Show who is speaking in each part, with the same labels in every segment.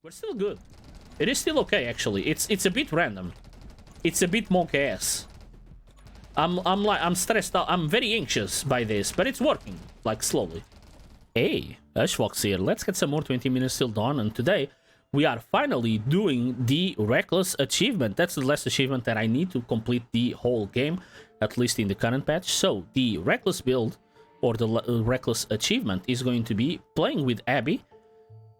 Speaker 1: We're still good. It is still okay, actually. It's a bit random. It's a bit monkey ass. I'm stressed out. I'm very anxious by this, but it's working, like, slowly. Hey, HushVox here. Let's get some more 20 minutes till dawn, and today we are finally doing the Reckless achievement. That's the last achievement that I need to complete the whole game, at least in the current patch. So, the Reckless build, or the Reckless achievement, is going to be playing with Abby,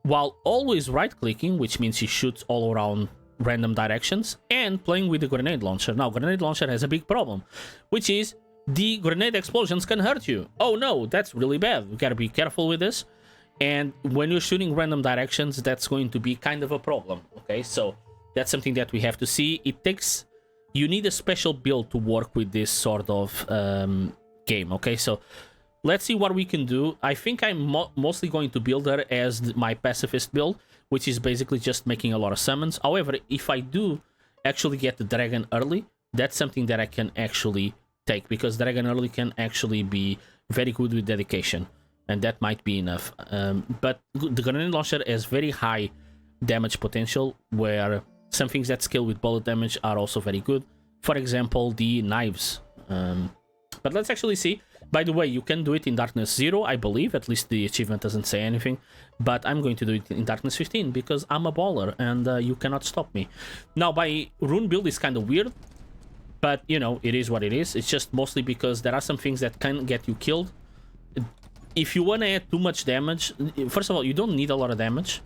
Speaker 1: while always right-clicking, which means she shoots all around random directions, and playing with the grenade launcher. Now, grenade launcher has a big problem, which is the grenade explosions can hurt you. Oh no, that's really bad. We gotta be careful with this. And when you're shooting random directions, that's going to be kind of a problem, okay? So that's something that we have to see. You need a special build to work with this sort of game, okay? So let's see what we can do. I think I'm mostly going to build her as my pacifist build, which is basically just making a lot of summons. However, if I do actually get the dragon early, that's something that I can actually take, because dragon early can actually be very good with dedication, and that might be enough. But the grenade launcher has very high damage potential, where some things that scale with bullet damage are also very good. For example, the knives. But let's actually see. By the way, you can do it in Darkness 0, I believe. At least the achievement doesn't say anything. But I'm going to do it in Darkness 15 because I'm a baller and you cannot stop me. Now, my rune build is kind of weird, but, you know, it is what it is. It's just mostly because there are some things that can get you killed. If you want to add too much damage, first of all, you don't need a lot of damage.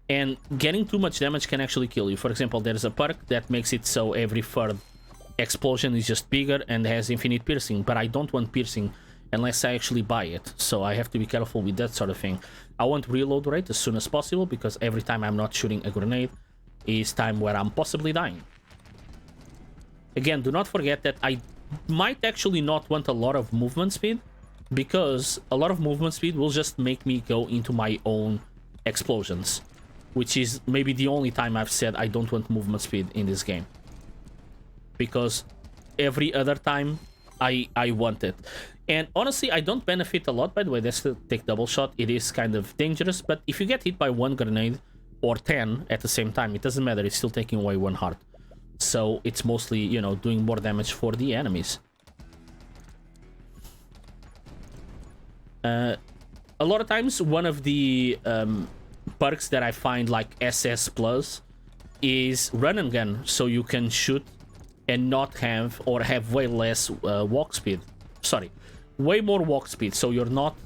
Speaker 1: And getting too much damage can actually kill you. For example, there's a perk that makes it so every third explosion is just bigger and has infinite piercing, but I don't want piercing unless I actually buy it, so I have to be careful with that sort of thing. I want reload rate as soon as possible, because every time I'm not shooting a grenade is time where I'm possibly dying. Again, do not forget that I might actually not want a lot of movement speed, because a lot of movement speed will just make me go into my own explosions, which is maybe the only time I've said I don't want movement speed in this game. Because every other time I want it. And honestly, I don't benefit a lot. By the way, that's the take double shot. It is kind of dangerous, but if you get hit by one grenade or 10 at the same time, it doesn't matter. It's still taking away one heart. So it's mostly, you know, doing more damage for the enemies. A lot of times, one of the perks that I find, like SS plus, is run and gun, so you can shoot and not have, or have way less walk speed. Sorry, way more walk speed, so you're not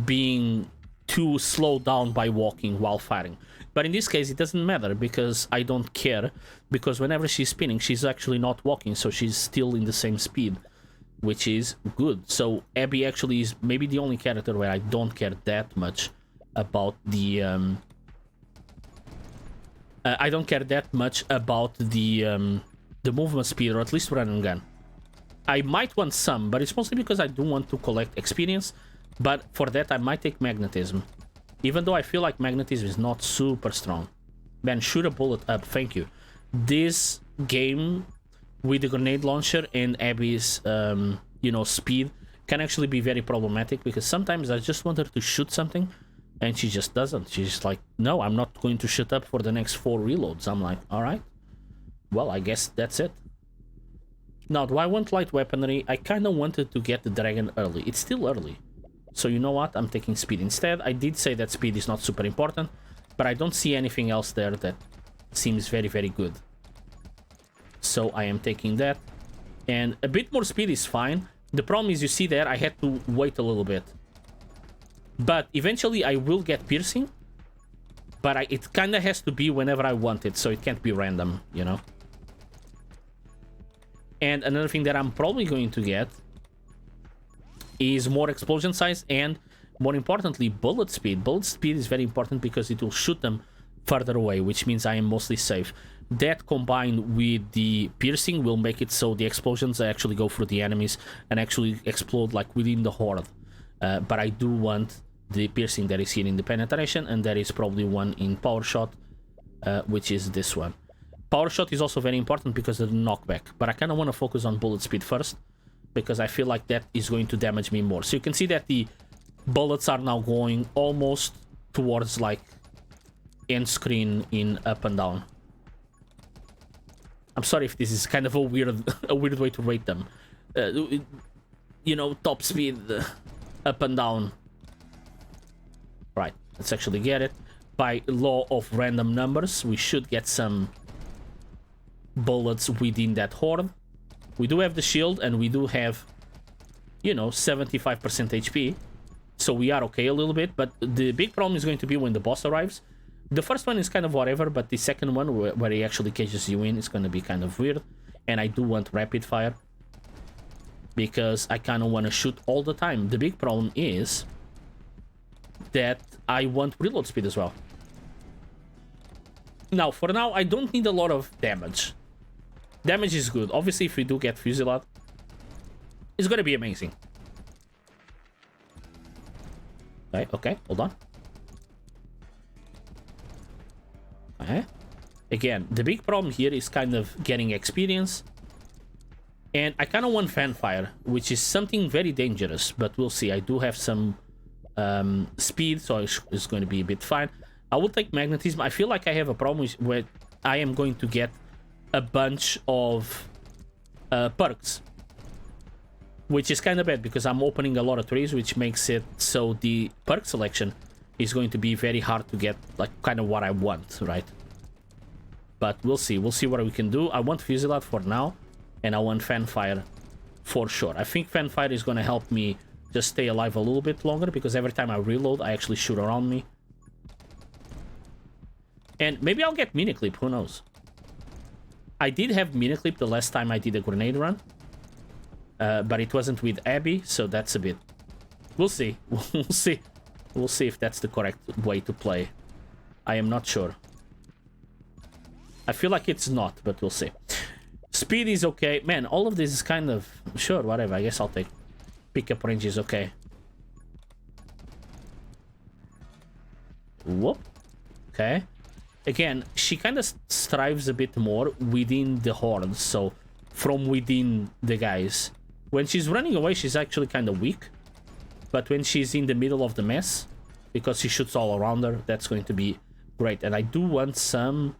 Speaker 1: being too slowed down by walking while firing. But in this case, it doesn't matter, because I don't care, because whenever she's spinning, she's actually not walking, so she's still in the same speed, which is good. So Abby actually is maybe the only character where I don't care that much about the... I don't care that much about the movement speed, or at least run and gun. I might want some, but it's mostly because I do want to collect experience. But for that, I might take magnetism, even though I feel like magnetism is not super strong. Man, shoot a bullet up, thank you. This game with the grenade launcher and Abby's, you know, speed can actually be very problematic, because sometimes I just want her to shoot something and she just doesn't. She's just like, no, I'm not going to shoot up for the next 4 reloads. I'm like, all right. Well, I guess that's it. Now, do I want light weaponry? I kind of wanted to get the dragon early. It's still early. So you know what? I'm taking speed instead. I did say that speed is not super important, but I don't see anything else there that seems very, very good. So I am taking that. And a bit more speed is fine. The problem is, you see there, I had to wait a little bit. But eventually I will get piercing. But it kind of has to be whenever I want it, so it can't be random, you know? And another thing that I'm probably going to get is more explosion size and, more importantly, bullet speed. Bullet speed is very important because it will shoot them further away, which means I am mostly safe. That combined with the piercing will make it so the explosions actually go through the enemies and actually explode like within the horde. But I do want the piercing that is here in the penetration, and there is probably one in power shot, which is this one. Power shot is also very important because of the knockback, but I kind of want to focus on bullet speed first, because I feel like that is going to damage me more. So you can see that the bullets are now going almost towards like end screen in up and down. I'm sorry if this is kind of a weird way to rate them. You know, top speed, up and down. Right, let's actually get it. By law of random numbers, we should get some bullets within that horde. We do have the shield, and we do have, you know, 75% HP. So we are okay a little bit, but the big problem is going to be when the boss arrives. The first one is kind of whatever, but the second one, where he actually cages you in, is going to be kind of weird. And I do want rapid fire, because I kind of want to shoot all the time. The big problem is that I want reload speed as well. Now, for now, I don't need a lot of damage. Damage is good. Obviously, if we do get Fusillade, it's going to be amazing. Okay, hold on. Again, the big problem here is kind of getting experience. And I kind of want fanfire, which is something very dangerous, but we'll see. I do have some speed, so it's going to be a bit fine. I will take magnetism. I feel like I have a problem where I am going to get a bunch of perks, which is kind of bad because I'm opening a lot of trees, which makes it so the perk selection is going to be very hard to get, like, kind of what I want, right? But we'll see. We'll see what we can do. I want Fusillade for now, and I want Fanfire for sure. I think Fanfire is going to help me just stay alive a little bit longer, because every time I reload, I actually shoot around me. And maybe I'll get Miniclip, who knows? I did have Miniclip the last time I did a grenade run, but it wasn't with Abby, so that's a bit... We'll see. We'll see. We'll see if that's the correct way to play. I am not sure. I feel like it's not, but we'll see. Speed is okay. Man, all of this is kind of... Sure, whatever. I guess I'll take... Pickup range is okay. Whoop. Okay. Again, she kind of strives a bit more within the horde, so from within the guys. When she's running away, she's actually kind of weak. But when she's in the middle of the mess, because she shoots all around her, that's going to be great. And I do want some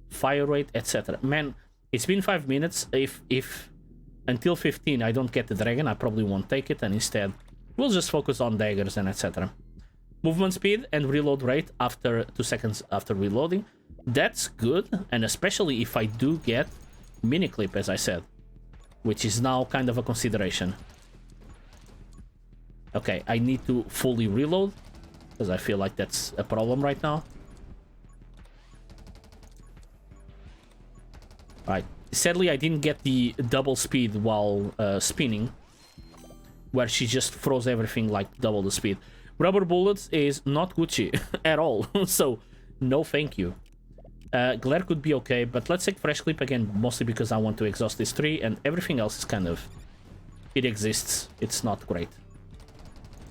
Speaker 1: fire rate, etc. Man, it's been 5 minutes. If until 15 I don't get the dragon, I probably won't take it, and instead we'll just focus on daggers and etc. Movement speed and reload rate after 2 seconds after reloading. That's good, and especially if I do get Miniclip, as I said, which is now kind of a consideration. Okay, I need to fully reload, because I feel like that's a problem right now. Alright, sadly I didn't get the double speed while spinning, where she just froze everything like double the speed. Rubber bullets is not Gucci at all, so no thank you. Glare could be okay, but let's take Fresh Clip again, mostly because I want to exhaust this tree, and everything else is kind of... It exists, it's not great.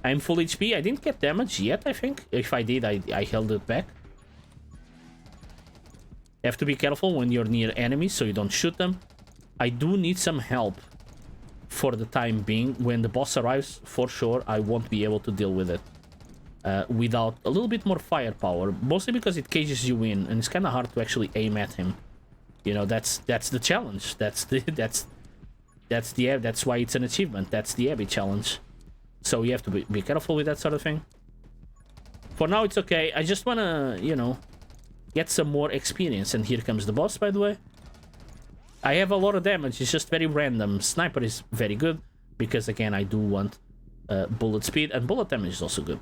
Speaker 1: I'm full HP, I didn't get damage yet, I think. If I did, I held it back. You have to be careful when you're near enemies, so you don't shoot them. I do need some help for the time being. When the boss arrives, for sure, I won't be able to deal with it. Without a little bit more firepower, mostly because it cages you in, and it's kind of hard to actually aim at him. You know, that's the challenge. That's why it's an achievement. That's the Abbey challenge. So you have to be careful with that sort of thing. For now, it's okay. I just wanna, you know, get some more experience. And here comes the boss, by the way. I have a lot of damage. It's just very random. Sniper is very good because, again, I do want bullet speed, and bullet damage is also good.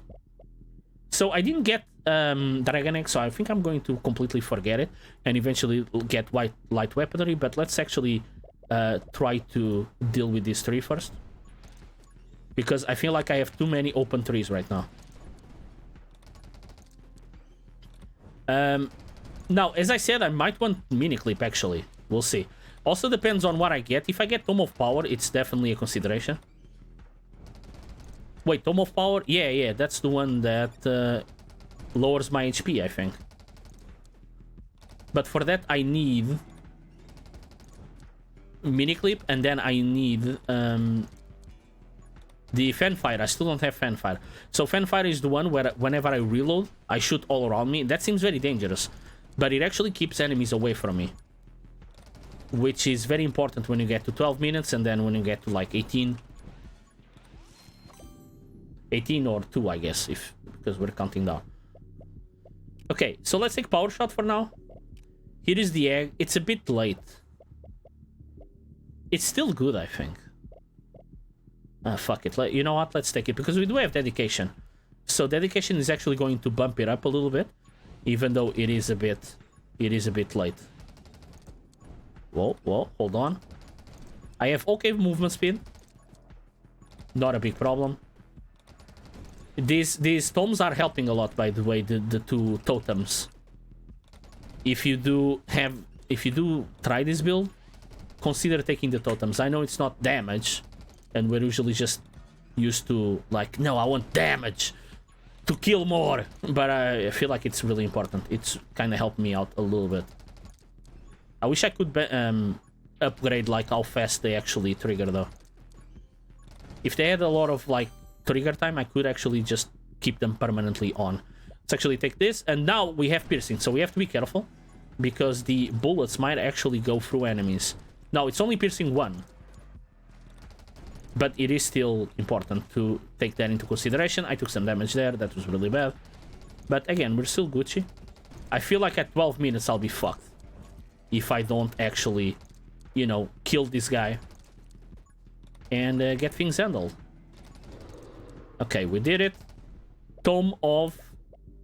Speaker 1: So I didn't get Dragon Egg, so I think I'm going to completely forget it and eventually get light weaponry. But let's actually try to deal with this tree first, because I feel like I have too many open trees right now. Now, as I said, I might want Miniclip, actually. We'll see. Also depends on what I get. If I get Tome of Power, it's definitely a consideration. Wait, Tome of Power? Yeah, that's the one that lowers my HP, I think. But for that, I need Miniclip, and then I need The fanfire, I still don't have fanfire. So fanfire is the one where whenever I reload, I shoot all around me. That seems very dangerous, but it actually keeps enemies away from me, which is very important when you get to 12 minutes, and then when you get to like 18 or 2, I guess, if because we're counting down. Okay, so let's take power shot for now. Here is the egg. It's a bit late. It's still good, I think. Fuck it. You know what? Let's take it, because we do have dedication. So dedication is actually going to bump it up a little bit, even though it is a bit late. Whoa, whoa, hold on. I have okay movement speed. Not a big problem. These tomes are helping a lot, by the way, the two totems. If you do try this build, consider taking the totems. I know it's not damage, and we're usually just used to, like, no, I want damage to kill more. But I feel like it's really important. It's kind of helped me out a little bit. I wish I could upgrade, like, how fast they actually trigger, though. If they had a lot of, like, trigger time, I could actually just keep them permanently on. Let's actually take this, and now we have piercing, so we have to be careful, because the bullets might actually go through enemies. Now, it's only piercing 1. But it is still important to take that into consideration. I took some damage there. That was really bad. But again, we're still Gucci. I feel like at 12 minutes I'll be fucked if I don't actually, you know, kill this guy and get things handled. Okay, we did it. Tome of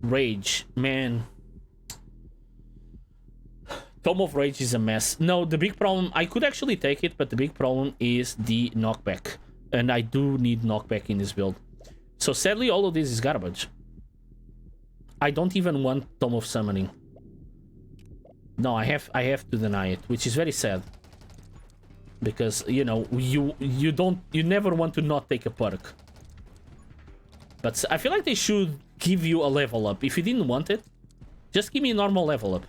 Speaker 1: Rage. Man. Tome of Rage is a mess. No, the big problem... I could actually take it, but the big problem is the knockback. And I do need knockback in this build. So sadly, all of this is garbage. I don't even want Tome of Summoning. No, I have to deny it, which is very sad. Because, you know, you never want to not take a perk. But I feel like they should give you a level up. If you didn't want it, just give me a normal level up.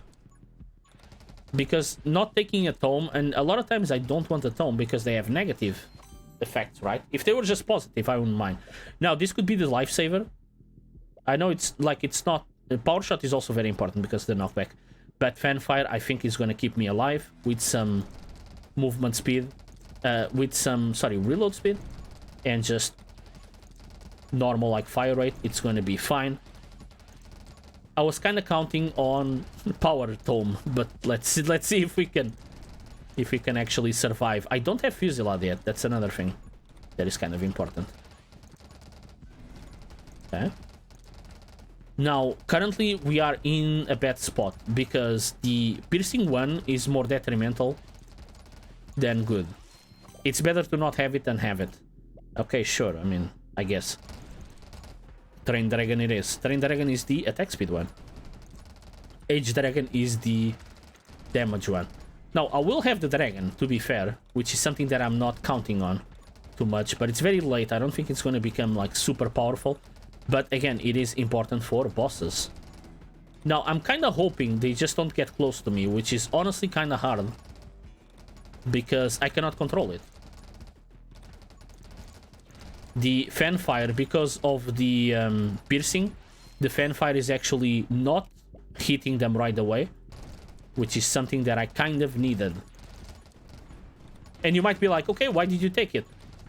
Speaker 1: Because not taking a tome, and a lot of times I don't want a tome because they have negative effects, right? If they were just positive, I wouldn't mind. Now, this could be the lifesaver. I know it's like, it's not... Power shot is also very important because of the knockback. But fanfire, I think, is going to keep me alive with some movement speed. With some, sorry, reload speed. And just normal, like, fire rate. It's going to be fine. I was kind of counting on power tome, but let's see if we can actually survive. I don't have Fusillade yet. That's another thing that is kind of important. Okay. Now, currently we are in a bad spot because the piercing 1 is more detrimental than good. It's better to not have it than have it. Okay, sure. I mean, I guess. Train Dragon it is. Train Dragon is the attack speed one. Age Dragon is the damage one. Now, I will have the Dragon, to be fair, which is something that I'm not counting on too much, but it's very late. I don't think it's going to become, like, super powerful. But, again, it is important for bosses. Now, I'm kind of hoping they just don't get close to me, which is honestly kind of hard. Because I cannot control it. The fanfire, because of the piercing, the fanfire is actually not hitting them right away, which is something that I kind of needed. And you might be like, okay, why did you take it?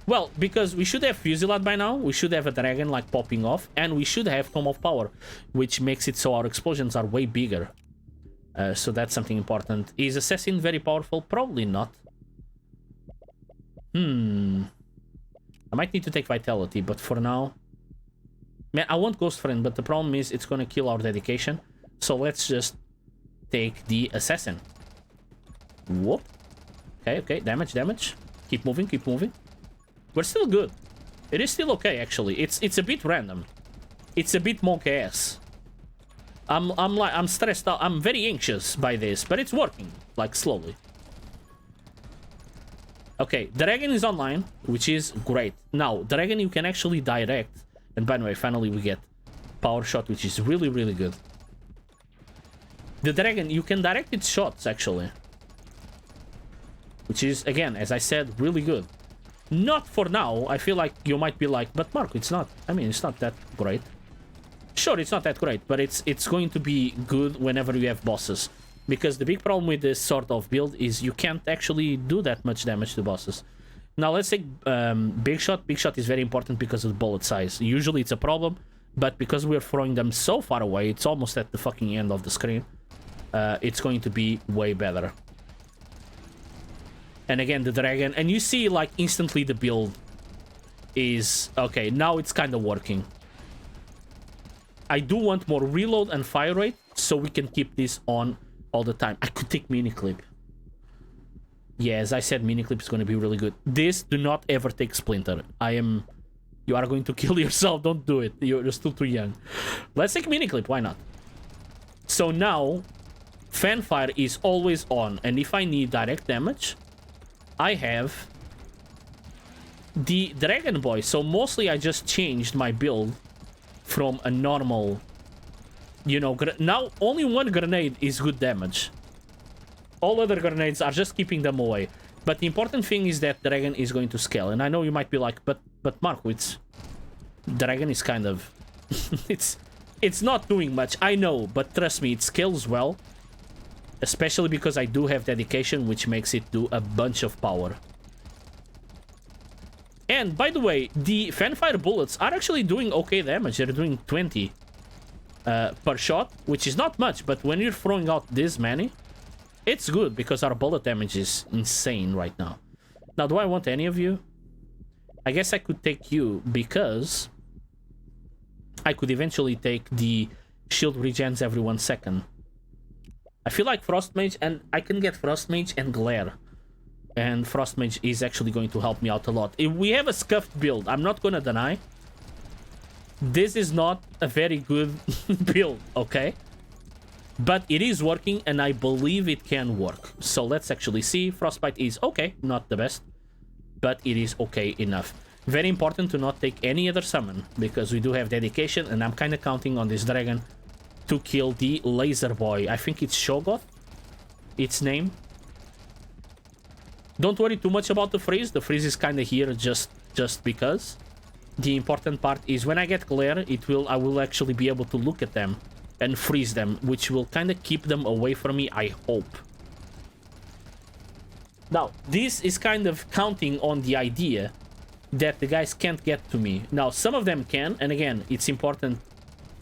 Speaker 1: Well, because we should have Fusillade by now, we should have a dragon like popping off, and we should have Tome of Power, which makes it so our explosions are way bigger. So that's something important. Is Assassin very powerful? Probably not. I might need to take Vitality, but for now... Man, I want Ghost Friend, but the problem is it's gonna kill our dedication. So let's just take the Assassin. Whoop. Okay, okay, damage, damage. Keep moving, keep moving. We're still good. It is still okay, actually. It's a bit random. It's a bit monkey ass. I'm stressed out. I'm very anxious by this, but it's working, like, slowly. Okay, Dragon is online, which is great. Now, Dragon you can actually direct. And by the way, finally we get Power Shot, which is really, really good. The Dragon, you can direct its shots, actually. Which is, again, as I said, really good. Not for now. I feel like you might be like, but Marco, it's not. I mean, it's not that great. Sure, it's not that great, but it's going to be good whenever you have bosses. Because the big problem with this sort of build is you can't actually do that much damage to bosses. Now, let's take Big Shot. Big Shot is very important because of the bullet size. Usually it's a problem, but because we're throwing them so far away, it's almost at the fucking end of the screen. It's going to be way better. And again, the dragon. And you see, like, instantly the build is... Okay, now it's kind of working. I do want more reload and fire rate, so we can keep this on all the time. I could take mini clip. Yeah, as I said, mini clip is going to be really good. This, do not ever take Splinter. You are going to kill yourself. Don't do it. You're still too young. Let's take mini clip. Why not? So now, Fanfire is always on. And if I need direct damage, I have the Dragon Boy. So mostly I just changed my build from a normal, you know, now only one grenade is good damage. All other grenades are just keeping them away. But the important thing is that Dragon is going to scale. And I know you might be like, but Marco, it's... Dragon is kind of... it's not doing much. I know, but trust me, it scales well. Especially because I do have dedication, which makes it do a bunch of power. And, by the way, the Fanfire bullets are actually doing okay damage. They're doing 20 per shot, which is not much. But when you're throwing out this many, it's good because our bullet damage is insane right now. Now, do I want any of you? I guess I could take you because I could eventually take the shield regens every 1 second. I feel like Frost Mage, and I can get Frost Mage and Glare. And Frost Mage is actually going to help me out a lot. If we have a scuffed build, I'm not gonna deny. This is not a very good build, okay? But it is working, and I believe it can work. So let's actually see. Frostbite is okay, not the best. But it is okay enough. Very important to not take any other summon, because we do have dedication, and I'm kind of counting on this dragon to kill the laser boy. I think it's Shogoth, its name. Don't worry too much about the freeze. The freeze is kind of here just because. The important part is when I get glare, I will actually be able to look at them and freeze them, which will kind of keep them away from me, I hope. Now, this is kind of counting on the idea that the guys can't get to me. Now, some of them can, and again, it's important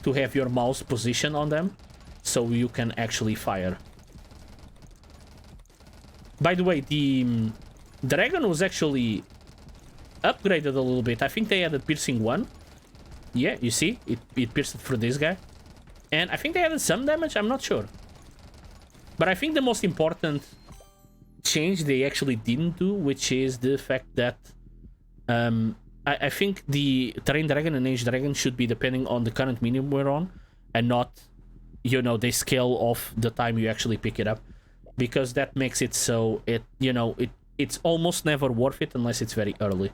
Speaker 1: to have your mouse position on them so you can actually fire. By the way, the dragon was actually upgraded a little bit. I think they added piercing 1. Yeah, you see? It pierced through this guy. And I think they added some damage, I'm not sure. But I think the most important change they actually didn't do, which is the fact that I think the Terrain Dragon and Age Dragon should be depending on the current medium we're on, and not, you know, they scale off the time you actually pick it up. Because that makes it so it's almost never worth it unless it's very early.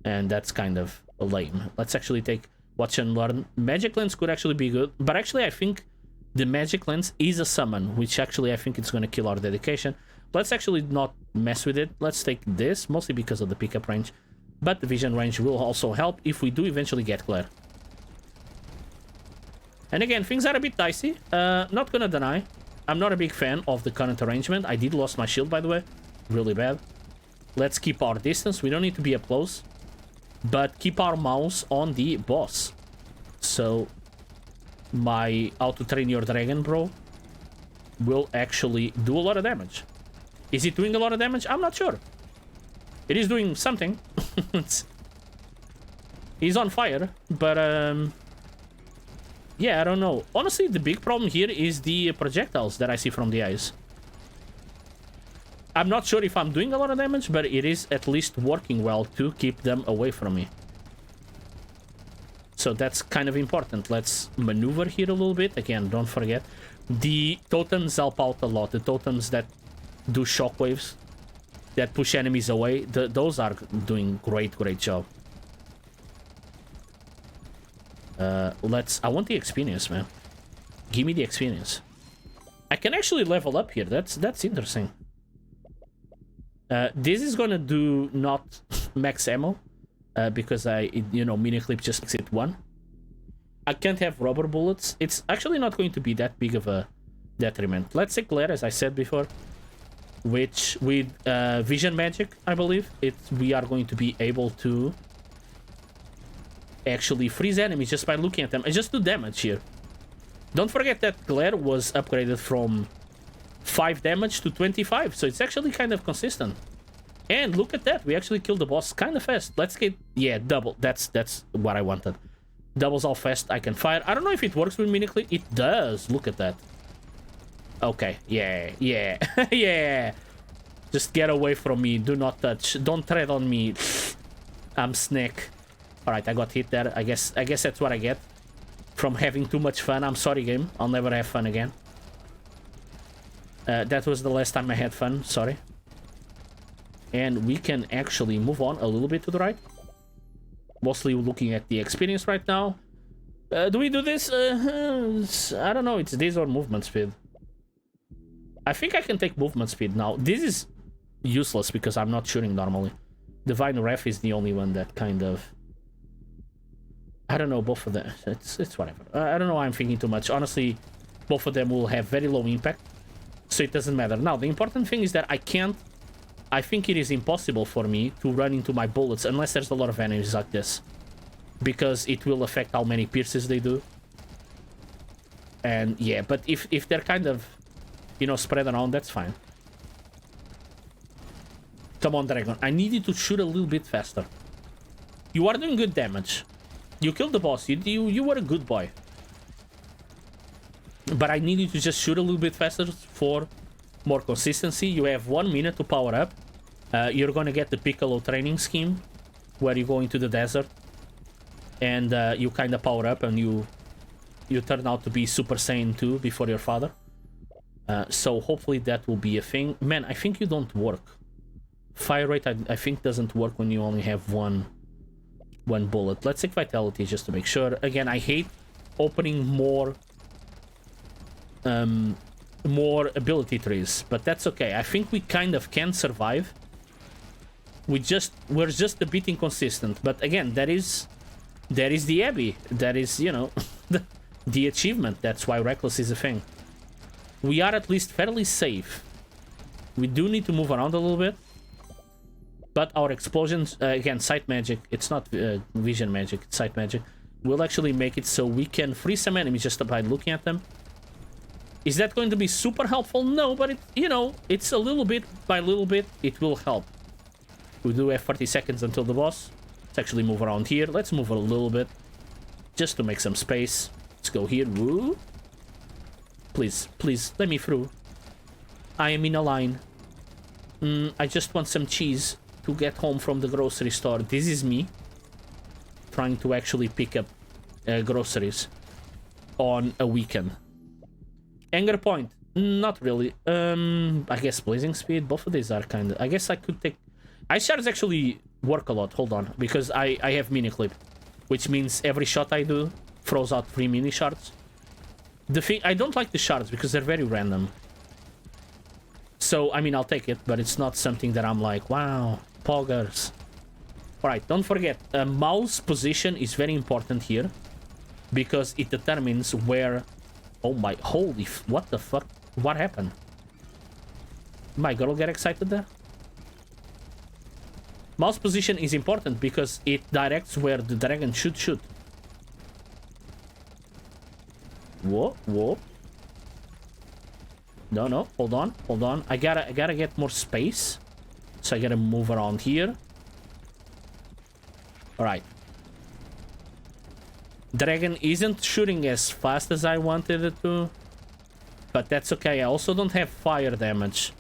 Speaker 1: And that's kind of lame. Let's actually take Watch and Learn. Magic Lens could actually be good, but actually I think the Magic Lens is a summon, which actually I think it's going to kill our dedication. Let's actually not mess with it. Let's take this, mostly because of the pickup range. But the vision range will also help if we do eventually get Glare. And again, things are a bit dicey. Not gonna deny. I'm not a big fan of the current arrangement. I did lose my shield, by the way. Really bad. Let's keep our distance. We don't need to be up close. But keep our mouse on the boss. So, my auto-train your dragon, bro, will actually do a lot of damage. Is it doing a lot of damage? I'm not sure. It is doing something. He's on fire, but yeah, I don't know. Honestly, the big problem here is the projectiles that I see from the eyes. I'm not sure if I'm doing a lot of damage, but it is at least working well to keep them away from me. So that's kind of important. Let's maneuver here a little bit. Again, don't forget. The totems help out a lot. The totems that do shockwaves, that push enemies away, those are doing great job. I want the experience, man. Give me the experience. I can actually level up here. That's interesting. This is gonna do not max ammo because mini clip just makes it 1. I can't have rubber bullets. It's actually not going to be that big of a detriment. Let's say glare, as I said before, which with vision magic, I believe, we are going to be able to actually freeze enemies just by looking at them and just do damage here. Don't forget that glare was upgraded from 5 damage to 25, so it's actually kind of consistent. And look at that, we actually killed the boss kind of fast. Let's get, yeah, double. That's what I wanted. Doubles how fast I can fire. I don't know if it works with mini clip. It does. Look at that. Okay, yeah. Yeah. Just get away from me. Do not touch. Don't tread on me. I'm snake. All right, I got hit there. I guess that's what I get from having too much fun. I'm sorry, game. I'll never have fun again. That was the last time I had fun. Sorry. And we can actually move on a little bit to the right. Mostly looking at the experience right now. Do we do this? I don't know. It's this or movement speed. I think I can take movement speed now. This is useless because I'm not shooting normally. Divine Ref is the only one that kind of... I don't know, both of them. It's whatever. I don't know why I'm thinking too much. Honestly, both of them will have very low impact. So it doesn't matter. Now, the important thing is that I can't... I think it is impossible for me to run into my bullets unless there's a lot of enemies like this. Because it will affect how many pierces they do. And yeah, but if they're kind of, spread around, that's fine. Come on, Dragon. I need you to shoot a little bit faster. You are doing good damage. You killed the boss. You were a good boy. But I need you to just shoot a little bit faster for more consistency. You have 1 minute to power up. You're gonna get the Piccolo training scheme where you go into the desert and you kind of power up and you turn out to be Super Saiyan 2 before your father. So hopefully that will be a thing. Man, I think you don't work. Fire rate I think doesn't work when you only have one bullet. Let's take vitality just to make sure. Again, I hate opening more ability trees, but that's okay. I think we kind of can survive. We're just a bit inconsistent, but again, that is the Abbey. That is, the achievement. That's why reckless is a thing. We are at least fairly safe. We do need to move around a little bit, but our explosions, again, sight magic. It's not vision magic. It's sight magic. Will actually make it so we can freeze some enemies just by looking at them. Is that going to be super helpful? No, but it's a little bit by little bit, it will help. We do have 30 seconds until the boss. Let's actually move around here. Let's move a little bit just to make some space. Let's go here. Woo. Please, let me through. I am in a line. I just want some cheese to get home from the grocery store. This is me trying to actually pick up groceries on a weekend. Anger point, not really. I guess blazing speed, both of these are kind of... I guess I could take... Ice shards actually work a lot, hold on, because I have mini clip, which means every shot I do throws out 3 mini shards. The thing, I don't like the shards because they're very random. So, I mean, I'll take it, but it's not something that I'm like, wow, poggers. Alright, don't forget, mouse position is very important here, because it determines where... Oh my, holy, what the fuck? What happened? My girl get excited there? Mouse position is important because it directs where the dragon should shoot. Whoa. No, hold on. I gotta get more space. So I gotta move around here. Alright. Dragon isn't shooting as fast as I wanted it to, but that's okay. I also don't have fire damage,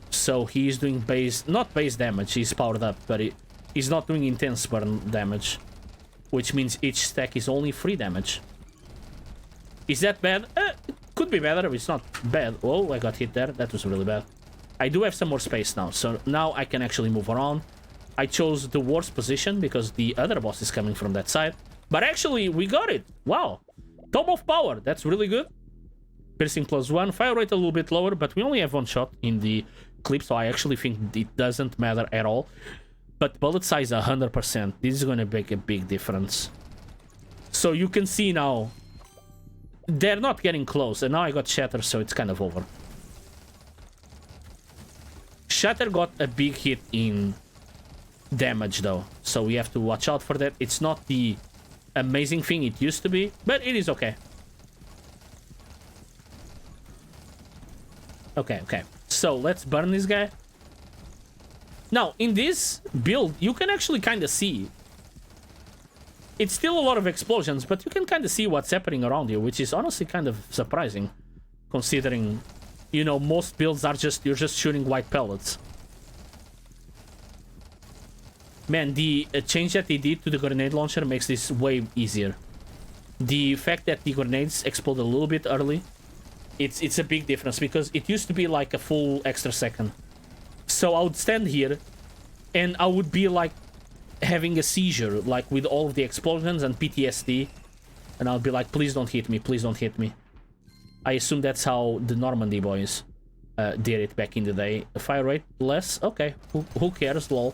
Speaker 1: so he's doing not base damage, he's powered up, but he's not doing intense burn damage, which means each stack is only 3 damage. Is that bad? It could be better, it's not bad. Oh, I got hit there, that was really bad. I do have some more space now, so now I can actually move around. I chose the worst position because the other boss is coming from that side. But actually, we got it. Wow. Tome of Power. That's really good. Piercing +1. Fire rate a little bit lower, but we only have 1 shot in the clip, so I actually think it doesn't matter at all. But bullet size 100%. This is gonna make a big difference. So you can see now, they're not getting close. And now I got Shatter, so it's kind of over. Shatter got a big hit in damage, though. So we have to watch out for that. It's not the amazing thing it used to be, but it is okay. Okay. So let's burn this guy. Now, in this build, you can actually kind of see. It's still a lot of explosions, but you can kind of see what's happening around you, which is honestly kind of surprising, considering, you know, most builds are just, you're just shooting white pellets. Man, the change that they did to the grenade launcher makes this way easier. The fact that the grenades explode a little bit early, it's a big difference, because it used to be like a full extra second. So I would stand here and I would be like having a seizure, like with all of the explosions and PTSD, and I'll be like, please don't hit me, please don't hit me. I assume that's how the Normandy boys did it back in the day. Fire rate less? Okay, who cares, lol.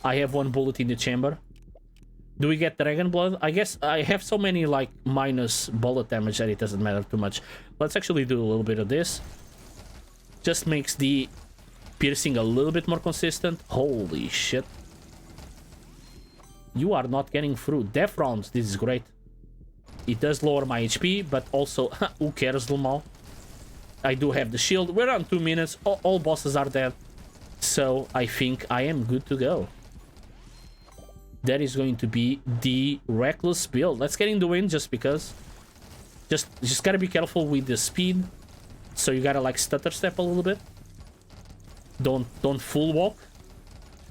Speaker 1: I have one bullet in the chamber. Do we get dragon blood? I guess I have so many like minus bullet damage that it doesn't matter too much. Let's actually do a little bit of this. Just makes the piercing a little bit more consistent. Holy shit. You are not getting through. Death rounds, this is great. It does lower my HP, but also, who cares, Lumal? I do have the shield. We're on 2 minutes. All bosses are dead. So I think I am good to go. That is going to be the reckless build. Let's get in the wind just because. Just gotta be careful with the speed. So you gotta like stutter step a little bit. Don't full walk.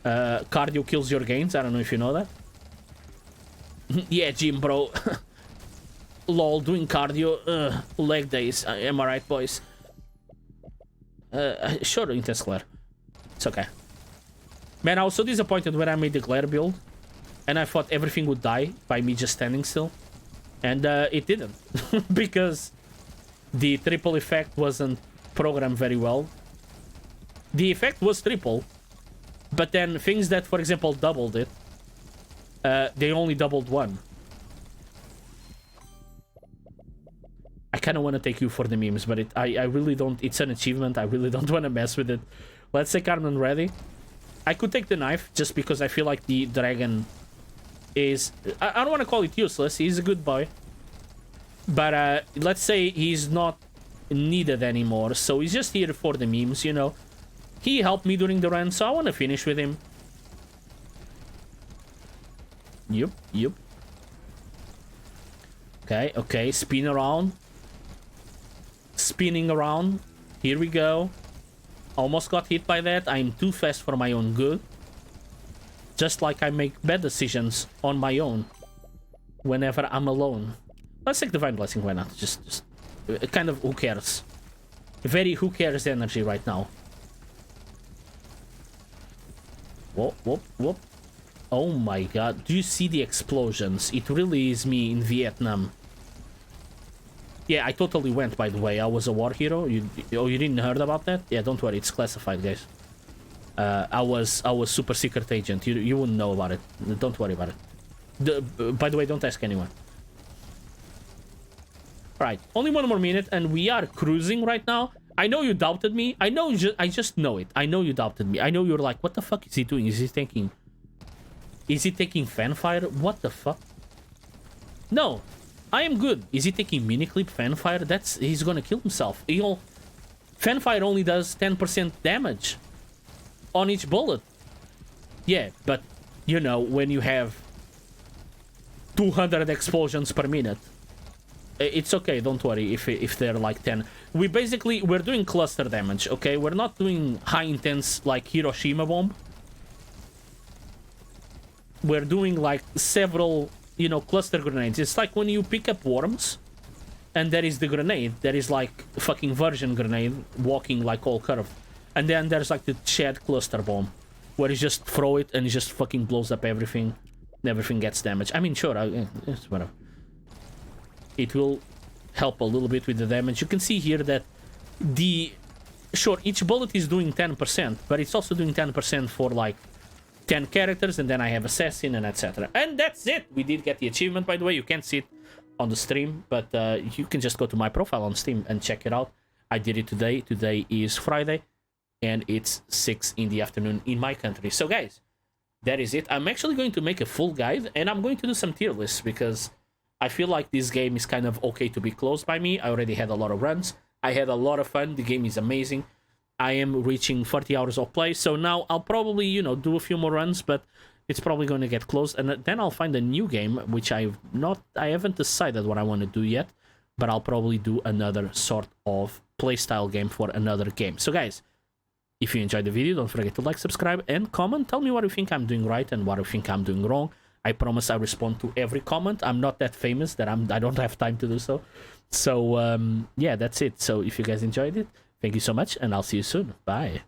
Speaker 1: Cardio kills your gains. I don't know if you know that. Yeah, gym bro. Lol, doing cardio. Leg days. Am I right, boys? Sure, intense glare. It's okay. Man, I was so disappointed when I made the glare build. And I thought everything would die by me just standing still. And it didn't. Because the triple effect wasn't programmed very well. The effect was triple. But then things that, for example, doubled it, they only doubled one. I kind of want to take you for the memes, but I really don't. It's an achievement. I really don't want to mess with it. Let's say Carmen ready. I could take the knife just because I feel like the dragon is... I don't want to call it useless. He's a good boy. But let's say he's not needed anymore. So he's just here for the memes, you know. He helped me during the run, so I want to finish with him. Yup. Okay, spin around. Spinning around. Here we go. Almost got hit by that. I'm too fast for my own good. Just like I make bad decisions on my own whenever I'm alone. Let's take Divine Blessing, why not? Just kind of who cares. Very who cares energy right now. Whoop. Oh my god. Do you see the explosions? It really is me in Vietnam. Yeah, I totally went, by the way. I was a war hero. You didn't heard about that? Yeah, don't worry. It's classified, guys. I was super secret agent. You wouldn't know about it. Don't worry about it. By the way, don't ask anyone. Right, only 1 more minute and we are cruising right now. I know you doubted me. I just know it. I know you doubted me. I know you're like, what the fuck is he doing? Is he taking fanfire? What the fuck? No, I am good. Is he taking mini clip fanfire? He's gonna kill himself. Fanfire only does 10% damage on each bullet. Yeah, but you know, when you have 200 explosions per minute, it's okay, don't worry if they're like 10. We're doing cluster damage, okay? We're not doing high intense like Hiroshima bomb. We're doing like several, you know, cluster grenades. It's like when you pick up worms and there is the grenade. There is like fucking version grenade walking like all curved. And then there's like the shed cluster bomb where you just throw it and it just fucking blows up everything. Everything gets damaged. I mean, sure, it's whatever. It will help a little bit with the damage. You can see here that each bullet is doing 10%, but it's also doing 10% for like 10 characters, and then I have assassin and etc. And that's it. We did get the achievement, by the way. You can't see it on the stream, but you can just go to my profile on Steam and check it out. I did it today. Today is Friday, and it's 6 in the afternoon in my country. So guys, that is it. I'm actually going to make a full guide, and I'm going to do some tier lists, because I feel like this game is kind of okay to be closed by me. I already had a lot of runs. I had a lot of fun. The game is amazing. I am reaching 40 hours of play, so now I'll probably, you know, do a few more runs, but it's probably going to get closed, and then I'll find a new game, which I haven't decided what I want to do yet, but I'll probably do another sort of playstyle game for another game. So guys, if you enjoyed the video, don't forget to like, subscribe, and comment. Tell me what you think I'm doing right and what you think I'm doing wrong. I promise I respond to every comment. I'm not that famous that I don't have time to do so. So yeah, that's it. So if you guys enjoyed it, thank you so much, and I'll see you soon. Bye.